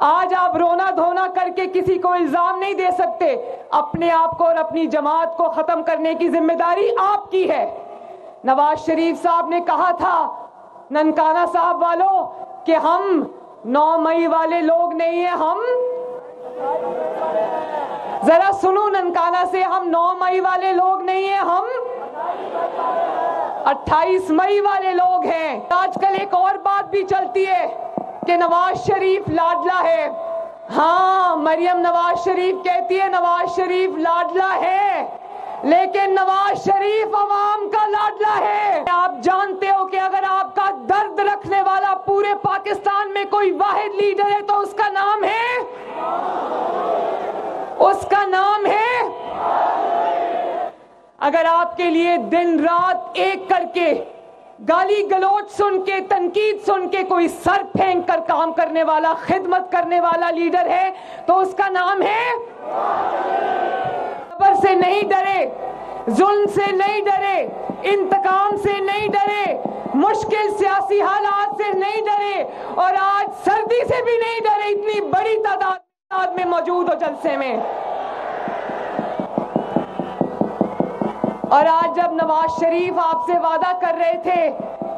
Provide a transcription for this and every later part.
آج آپ رونا دھونا کر کے کسی کو الزام نہیں دے سکتے. اپنے آپ کو اور اپنی جماعت کو ختم کرنے کی ذمہ داری آپ کی ہے. نواز شریف صاحب نے کہا تھا ننکانہ صاحب والوں کہ ہم 9 مئی والے لوگ نہیں ہیں. ہم ذرا سنو ننکانہ سے, ہم 9 مئی والے لوگ نہیں ہیں, ہم 28 مئی والے لوگ ہیں. آج کل ایک اور بات بھی چلتی ہے کہ نواز شریف لاڈلا ہے. ہاں, مریم نواز شریف کہتی ہے نواز شریف لاڈلا ہے, لیکن نواز شریف عوام کا لاڈلا ہے. آپ جانتے ہو کہ اگر آپ کا درد رکھنے والا پورے پاکستان میں کوئی واحد لیڈر ہے تو اس کا نام ہے, اس کا نام ہے. اگر آپ کے لیے دن رات ایک کر کے گالی گلوچ سن کے تنقید سن کے کوئی سر پھینک کر کام کرنے والا خدمت کرنے والا لیڈر ہے تو اس کا نام ہے. خبر سے نہیں ڈرے, ظلم سے نہیں ڈرے, انتقام سے نہیں ڈرے, مشکل سیاسی حالات سے نہیں ڈرے, اور آج سردی سے بھی نہیں ڈرے. اتنی بڑی تعداد میں موجود ہو جلسے میں. اور آج جب نواز شریف آپ سے وعدہ کر رہے تھے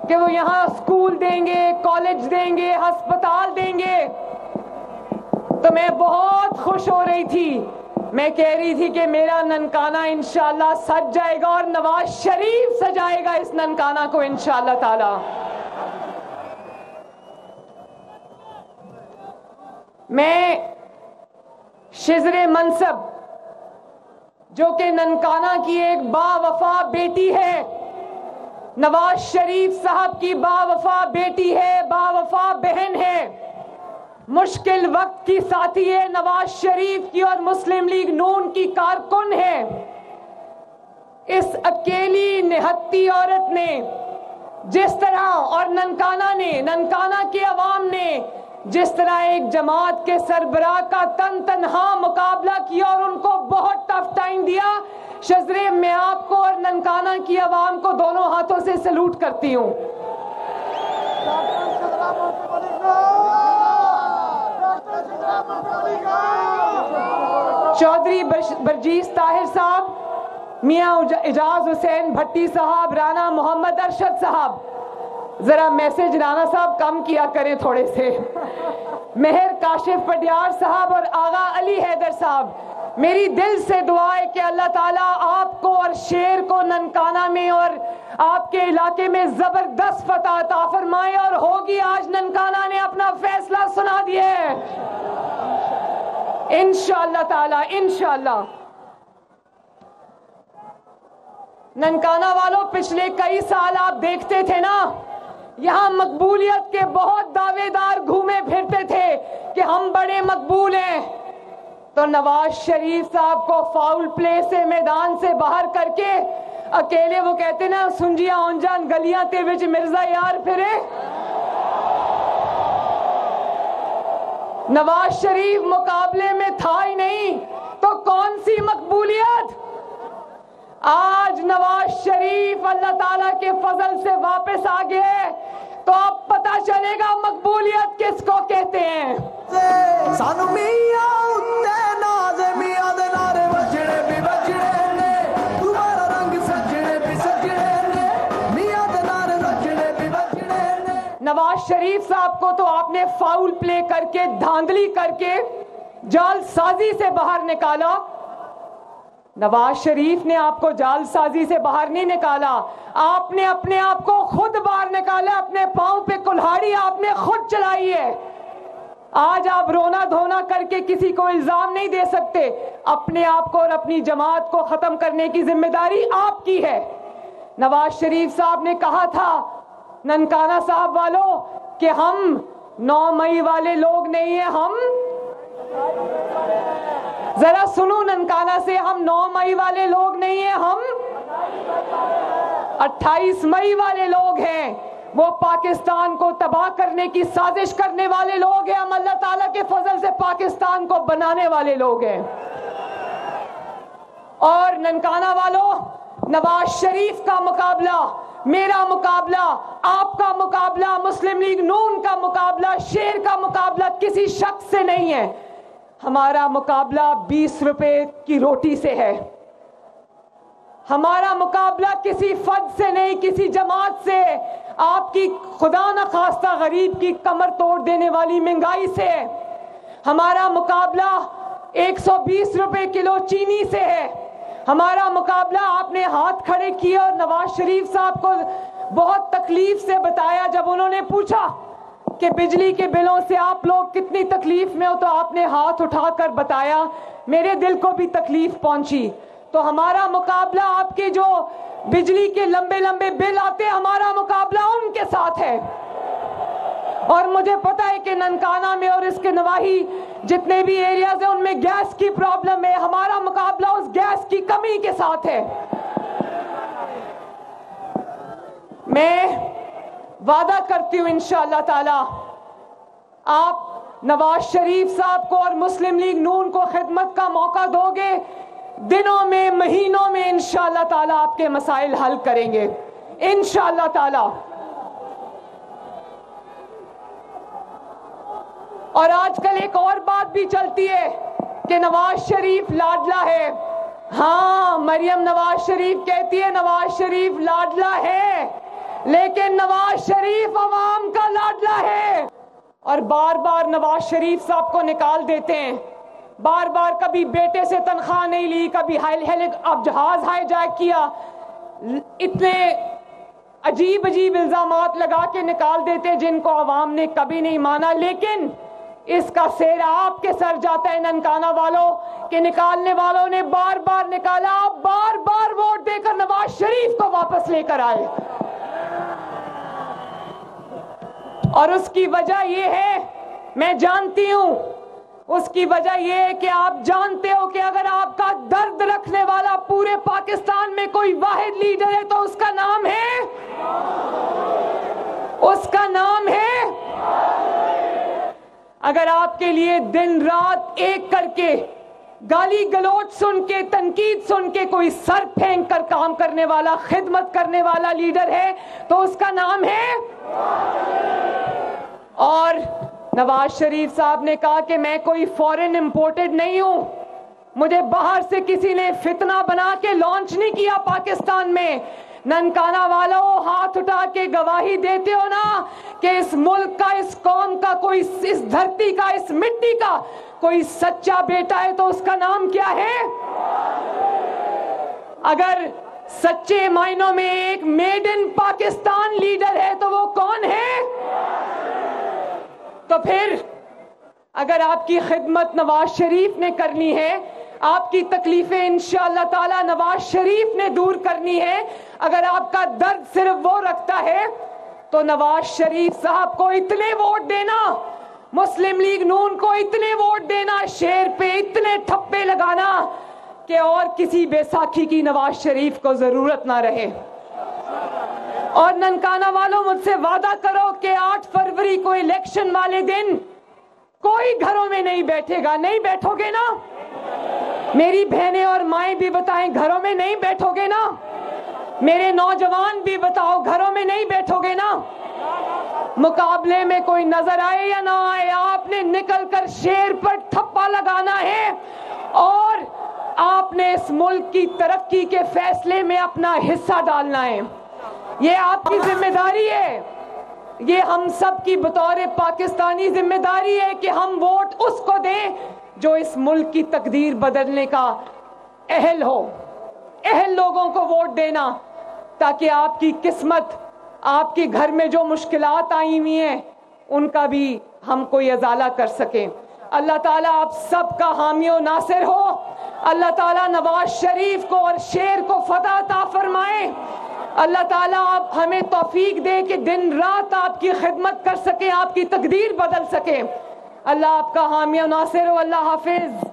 کہ وہ یہاں اسکول دیں گے, کالج دیں گے, ہسپتال دیں گے, تو میں بہت خوش ہو رہی تھی. میں کہہ رہی تھی کہ میرا ننکانہ انشاءاللہ سج جائے گا اور نواز شریف سجائے گا اس ننکانہ کو انشاءاللہ تعالی. میں شزر منصب جو کہ ننکانہ کی ایک با وفا بیٹی ہے, نواز شریف صاحب کی با وفا بیٹی ہے, با وفا بہن ہے, مشکل وقت کی ساتھی ہے, نواز شریف کی اور مسلم لیگ نون کی کارکن ہے. اس اکیلی نہتی عورت نے جس طرح, اور ننکانہ کے عوام نے جس طرح ایک جماعت کے سربراہ کا تنہا مقابلہ کیا اور ان کو بہت ٹف ٹائم دیا, شزرے میں آپ کو اور ننکانہ کی عوام کو دونوں ہاتھوں سے سلوٹ کرتی ہوں. چودھری برجیس طاہر صاحب, میاں اعجاز حسین بھٹی صاحب, رانا محمد ارشد صاحب, ذرا میسج رانا صاحب کم کیا کریں تھوڑے سے, مہر کاشف پڈیار صاحب اور آغا علی حیدر صاحب, میری دل سے دعا ہے کہ اللہ تعالیٰ آپ کو اور شیر کو ننکانہ میں اور آپ کے علاقے میں زبردست فتح عطا فرمائے. اور ہوگی, آج ننکانہ نے اپنا فیصلہ سنا دیا ہے انشاءاللہ تعالیٰ, انشاءاللہ. ننکانہ والوں, پچھلے کئی سال آپ دیکھتے تھے نا, یہاں مقبولیت کے بہت دعوے دار گھومے پھرتے تھے کہ ہم بڑے مقبول ہیں. تو نواز شریف صاحب کو فاؤل پلے سے میدان سے باہر کر کے اکیلے, وہ کہتے نا سنجیاں اونجان گلیاں تے وچ مرزا یار پھرے, نواز شریف مقابلے میں تھا ہی نہیں تو کون سی مقبولیت. آج نواز شریف اللہ تعالیٰ کے فضل سے واپس آ گئے تو اب پتہ چلے گا مقبولیت کس کو کہتے ہیں. نواز شریف صاحب کو تو آپ نے فاؤل پلے کر کے, دھاندلی کر کے, جال سازی سے باہر نکالا. نواز شریف نے آپ کو جال سازی سے باہر نہیں نکالا, آپ نے اپنے آپ کو خود باہر نکالا. اپنے پاؤں پہ کلہاڑی آپ نے خود چلائی ہے. آج آپ رونا دھونا کر کے کسی کو الزام نہیں دے سکتے. اپنے آپ کو اور اپنی جماعت کو ختم کرنے کی ذمہ داری آپ کی ہے. نواز شریف صاحب نے کہا تھا ننکانہ صاحب والوں کہ ہم 9 مئی والے لوگ نہیں ہیں, ہم ذرا سنو ننکانہ سے, ہم 9 مئی والے لوگ نہیں ہیں, ہم 28 مئی والے لوگ ہیں. وہ پاکستان کو تباہ کرنے کی سازش کرنے والے لوگ ہیں, ہم اللہ تعالیٰ کے فضل سے پاکستان کو بنانے والے لوگ ہیں. اور ننکانہ والوں, نواز شریف کا مقابلہ میرا مقابلہ، آپ کا مقابلہ، مسلم لیگ نون کا مقابلہ، شیر کا مقابلہ کسی شخص سے نہیں ہے. ہمارا مقابلہ 20 روپے کی روٹی سے ہے. ہمارا مقابلہ کسی فرد سے نہیں، کسی جماعت سے، آپ کی خدا نخواستہ غریب کی کمر توڑ دینے والی مہنگائی سے. ہمارا مقابلہ 120 روپے کلو چینی سے ہے. ہمارا مقابلہ آپ نے ہاتھ کھڑے کیے اور نواز شریف صاحب کو بہت تکلیف سے بتایا جب انہوں نے پوچھا کہ بجلی کے بلوں سے آپ لوگ کتنی تکلیف میں ہو، تو آپ نے ہاتھ اٹھا کر بتایا. میرے دل کو بھی تکلیف پہنچی. تو ہمارا مقابلہ آپ کے جو بجلی کے لمبے لمبے بل آتے، ہمارا مقابلہ ان کے ساتھ ہے. اور مجھے پتا ہے کہ ننکانہ میں اور اس کے نواحی جتنے بھی ایریاز ہیں ان میں گیس کی پرابلم ہے. ہمارا مقابلہ اس گیس کی کمی کے ساتھ ہے. میں وعدہ کرتی ہوں انشاءاللہ تعالی آپ نواز شریف صاحب کو اور مسلم لیگ نون کو خدمت کا موقع دو گے، دنوں میں، مہینوں میں انشاءاللہ تعالی آپ کے مسائل حل کریں گے انشاءاللہ تعالی. اور آج کل ایک اور بات بھی چلتی ہے کہ نواز شریف لاڈلا ہے. ہاں، مریم نواز شریف کہتی ہے نواز شریف لاڈلا ہے، لیکن نواز شریف عوام کا لاڈلا ہے. اور بار بار نواز شریف صاحب کو نکال دیتے ہیں. بار بار کبھی بیٹے سے تنخواہ نہیں لی، کبھی اب جہاز ہائی جیک کیا. اتنے عجیب عجیب الزامات لگا کے نکال دیتے جن کو عوام نے کبھی نہیں مانا. لیکن اس کا سہرا آپ کے سر جاتا ہے ننکانہ والوں کہ نکالنے والوں نے بار بار نکالا. آپ بار بار ووٹ دے کر نواز شریف کو واپس لے کر آئے. اور اس کی وجہ یہ ہے، میں جانتی ہوں، اس کی وجہ یہ ہے کہ آپ جانتے ہو کہ اگر آپ کا درد رکھنے والا پورے پاکستان میں کوئی واحد لیڈر ہے تو اس کا نام ہے، اس کا نام ہے. اگر آپ کے لیے دن رات ایک کر کے گالی گلوچ سن کے، تنقید سن کے کوئی سر پھینک کر کام کرنے والا، خدمت کرنے والا لیڈر ہے تو اس کا نام ہے. اور نواز شریف صاحب نے کہا کہ میں کوئی فورن امپورٹڈ نہیں ہوں، مجھے باہر سے کسی نے فتنہ بنا کے لانچ نہیں کیا پاکستان میں. ننکانہ والوں، ہاتھ اٹھا کے گواہی دیتے ہو نا کہ اس ملک کا، اس قوم کا، کوئی اس دھرتی کا، اس مٹی کا کوئی سچا بیٹا ہے تو اس کا نام کیا ہے؟ اگر سچے معنوں میں ایک میڈ ان پاکستان لیڈر ہے تو وہ کون ہے؟ تو پھر اگر آپ کی خدمت نواز شریف نے کرنی ہے، آپ کی تکلیفیں انشاءاللہ تعالی نواز شریف نے دور کرنی ہے، اگر آپ کا درد صرف وہ رکھتا ہے تو نواز شریف صاحب کو اتنے ووٹ دینا، مسلم لیگ نون کو اتنے ووٹ دینا، شیر پہ اتنے ٹھپے لگانا کہ اور کسی بیساکھی کی نواز شریف کو ضرورت نہ رہے. اور ننکانہ والوں، مجھ سے وعدہ کرو کہ 8 فروری کو الیکشن والے دن کوئی گھروں میں نہیں بیٹھے گا. نہیں بیٹھو گے نا؟ میری بہنیں اور مائیں بھی بتائیں، گھروں میں نہیں بیٹھو گے نا؟ میرے نوجوان بھی بتاؤ، گھروں میں نہیں بیٹھو گے نا؟ مقابلے میں کوئی نظر آئے یا نہ آئے، آپ نے نکل کر شیر پر ٹھپا لگانا ہے اور آپ نے اس ملک کی ترقی کے فیصلے میں اپنا حصہ ڈالنا ہے. یہ آپ کی ذمہ داری ہے، یہ ہم سب کی بطور پاکستانی ذمہ داری ہے کہ ہم ووٹ اس کو دیں جو اس ملک کی تقدیر بدلنے کا اہل ہو. اہل لوگوں کو ووٹ دینا تاکہ آپ کی قسمت، آپ کے گھر میں جو مشکلات آئی ہوئی ہیں ان کا بھی ہم کوئی ازالہ کر سکیں. اللہ تعالیٰ آپ سب کا حامی و ناصر ہو. اللہ تعالیٰ نواز شریف کو اور شیر کو فتح عطا فرمائے. اللہ تعالیٰ آپ ہمیں توفیق دے کہ دن رات آپ کی خدمت کر سکیں، آپ کی تقدیر بدل سکیں. اللہ آپ کا حامی و ناصر ہو. اللہ حافظ.